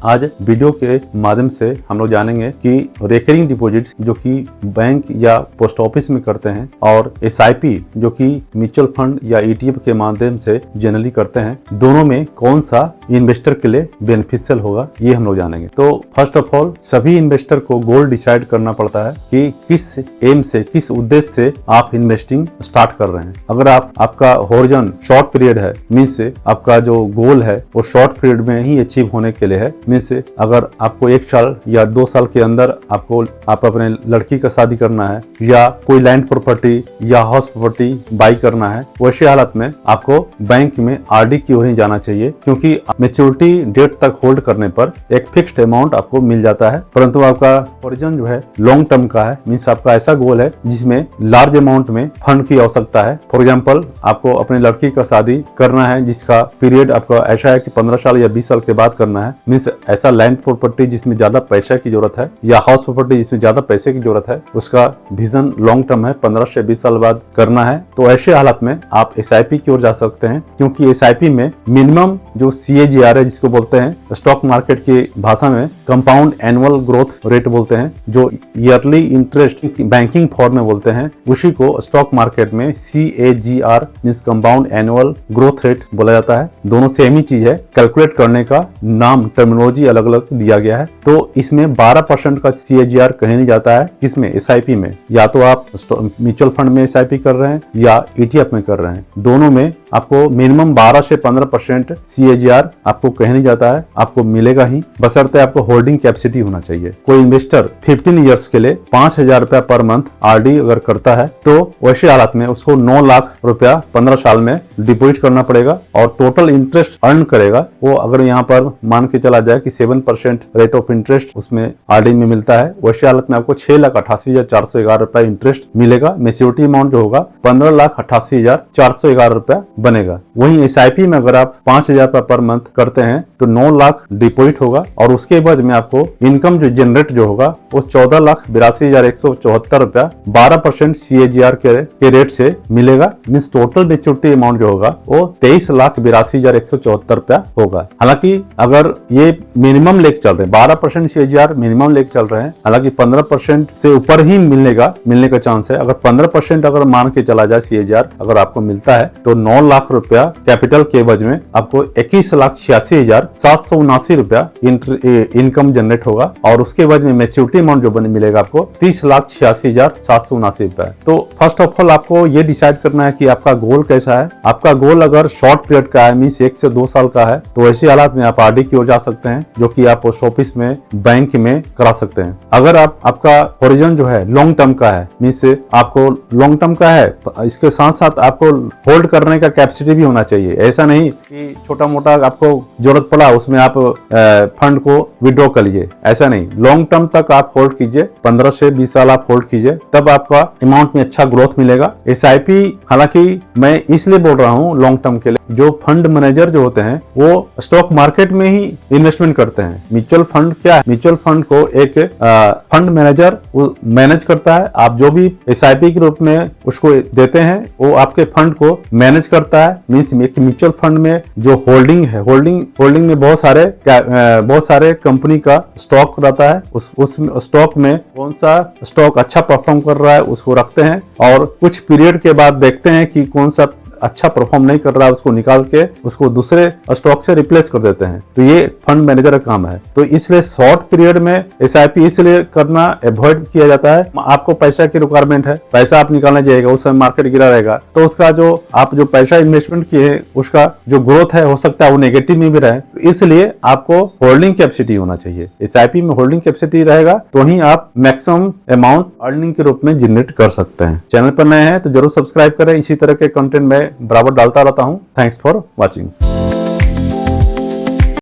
आज वीडियो के माध्यम से हम लोग जानेंगे कि रेकरिंग डिपॉजिट जो कि बैंक या पोस्ट ऑफिस में करते हैं और एसआईपी जो कि म्यूचुअल फंड या ईटीएफ के माध्यम से जनरली करते हैं, दोनों में कौन सा इन्वेस्टर के लिए बेनिफिशियल होगा ये हम लोग जानेंगे। तो फर्स्ट ऑफ ऑल सभी इन्वेस्टर को गोल डिसाइड करना पड़ता है कि किस एम से, किस उद्देश्य से आप इन्वेस्टिंग स्टार्ट कर रहे हैं। अगर आपका होरिजन शॉर्ट पीरियड है, मीन्स आपका जो गोल है वो शॉर्ट पीरियड में ही अचीव होने के लिए है, मीन्स अगर आपको 1 साल या 2 साल के अंदर आप अपने लड़की का शादी करना है या कोई लैंड प्रॉपर्टी या हाउस प्रॉपर्टी बाई करना है, वैसे हालत में आपको बैंक में आरडी की ओर ही जाना चाहिए, क्योंकि मैच्योरिटी डेट तक होल्ड करने पर एक फिक्स्ड अमाउंट आपको मिल जाता है। परंतु आपका होरिजन जो है लॉन्ग टर्म का है, मीन्स आपका ऐसा गोल है जिसमें लार्ज अमाउंट में फंड की आवश्यकता है। फॉर एग्जाम्पल आपको अपने लड़की का शादी करना है जिसका पीरियड आपका ऐसा है कि 15 साल या 20 साल के बाद करना है, मीन्स ऐसा लैंड प्रॉपर्टी जिसमें ज्यादा पैसे की जरूरत है या हाउस प्रॉपर्टी जिसमें ज्यादा पैसे की जरूरत है, उसका विजन लॉन्ग टर्म है, 15 से 20 साल बाद करना है। तो ऐसे हालत में आप एसआईपी की ओर जा सकते हैं, क्योंकि एसआईपी में मिनिमम जो CAGR है जिसको बोलते हैं स्टॉक मार्केट की भाषा में कंपाउंड एनुअल ग्रोथ रेट बोलते हैं, जो ईयरली इंटरेस्ट बैंकिंग फॉर्म में बोलते हैं, उसी को स्टॉक मार्केट में CAGR means compound annual growth rate बोला जाता है। दोनों सेम ही चीज है, कैलकुलेट करने का नाम टर्मिनोलॉजी अलग अलग दिया गया है। तो इसमें 12% का CAGR कहीं नहीं जाता है, किसमें? एसआईपी में। या तो आप म्यूचुअल फंड में एसआईपी कर रहे हैं या ETF में कर रहे हैं, दोनों में आपको मिनिमम 12 से 15% CAGR आपको कहीं नहीं जाता है, आपको मिलेगा ही, बशर्ते आपको होल्डिंग कैपेसिटी होना चाहिए। कोई इन्वेस्टर 15 इयर्स के लिए 5,000 रुपया पर मंथ आरडी अगर करता है तो वैसे हालत में उसको 9 लाख रुपया 15 साल में डिपॉजिट करना पड़ेगा और टोटल इंटरेस्ट अर्न करेगा वो, अगर यहाँ पर मान के चला जाए कि 7% रेट ऑफ इंटरेस्ट उसमें आरडी में मिलता है, वैसे हालत में आपको 6,88,411 रुपया इंटरेस्ट मिलेगा। मैच्योरिटी अमाउंट जो होगा 15,88,411 रुपया बनेगा। वहीं एसआईपी में अगर आप 5,000 पर मंथ करते हैं तो 9 लाख डिपॉजिट होगा और उसके बाद में आपको इनकम जो जनरेट जो होगा वो 14,82,174 रुपया 12% CAGR के रेट से मिलेगा। मींस टोटल मैच्योरिटी अमाउंट जो होगा वो 23,82,174 रुपया होगा। हालांकि अगर ये मिनिमम लेके चल रहे हैं, 12% CAGR मिनिमम लेके चल रहे हैं, हालांकि 15% से ऊपर ही मिलने का चांस है। अगर 15% अगर मान के चला जाए CAGR अगर आपको मिलता है तो 9 लाख रुपया कैपिटल के एवज में आपको 21,86,779 रुपया इनकम जनरेट होगा और उसके बाद में मैच्योरिटी अमाउंट जो मिलेगा आपको 30,86,779 रुपया। तो फर्स्ट ऑफ ऑल आपको ये डिसाइड करना है कि आपका गोल कैसा है। आपका गोल अगर शॉर्ट पीरियड का है, मीन्स 1 से 2 साल का है, तो ऐसे हालात में आप आरडी की ओर जा सकते हैं, जो कि आप पोस्ट ऑफिस में, बैंक में करा सकते हैं। अगर आपका होरिजन जो है लॉन्ग टर्म का है, मीन्स आपको लॉन्ग टर्म का है, इसके साथ साथ आपको होल्ड करने का कैपेसिटी भी होना चाहिए। ऐसा नहीं कि छोटा मोटा आपको जरूरत पड़ा उसमें आप फंड को विड्रॉ कर लीजिए, ऐसा नहीं। लॉन्ग टर्म तक आप होल्ड कीजिए, 15 से 20 साल आप होल्ड कीजिए, तब आपका अमाउंट में अच्छा ग्रोथ मिलेगा। एसआईपी हालांकि मैं इसलिए बोल रहा हूँ लॉन्ग टर्म के लिए, जो फंड मैनेजर जो होते हैं वो स्टॉक मार्केट में ही इन्वेस्टमेंट करते हैं। म्यूचुअल फंड क्या है? म्यूचुअल फंड को एक फंड मैनेजर मैनेज करता है। आप जो भी एसआईपी के रूप में उसको देते हैं वो आपके फंड को मैनेज करता है। मींस म्यूचुअल फंड में जो होल्डिंग है, होल्डिंग में बहुत सारे कंपनी का स्टॉक रहता है। उस स्टॉक में कौन सा स्टॉक अच्छा परफॉर्म कर रहा है उसको रखते हैं और कुछ पीरियड के बाद देखते हैं कि कौन सा अच्छा परफॉर्म नहीं कर रहा है, उसको निकाल के उसको दूसरे स्टॉक से रिप्लेस कर देते हैं। तो ये फंड मैनेजर का काम है। तो इसलिए शॉर्ट पीरियड में एसआईपी इसलिए करना अवॉइड किया जाता है। आपको पैसा की रिक्वायरमेंट है, पैसा आप निकालना चाहिएगा, उस समय मार्केट गिरा रहेगा तो उसका आप जो पैसा इन्वेस्टमेंट किए हैं उसका जो ग्रोथ है हो सकता है वो नेगेटिव में भी रहे। तो इसलिए आपको होल्डिंग कैपेसिटी होना चाहिए। एसआईपी में होल्डिंग कैपेसिटी रहेगा तो ही आप मैक्सिमम अमाउंट अर्निंग के रूप में जनरेट कर सकते हैं। चैनल पर नए हैं तो जरूर सब्सक्राइब करें, इसी तरह के कंटेंट में बराबर डालता रहता हूं। Thanks for watching.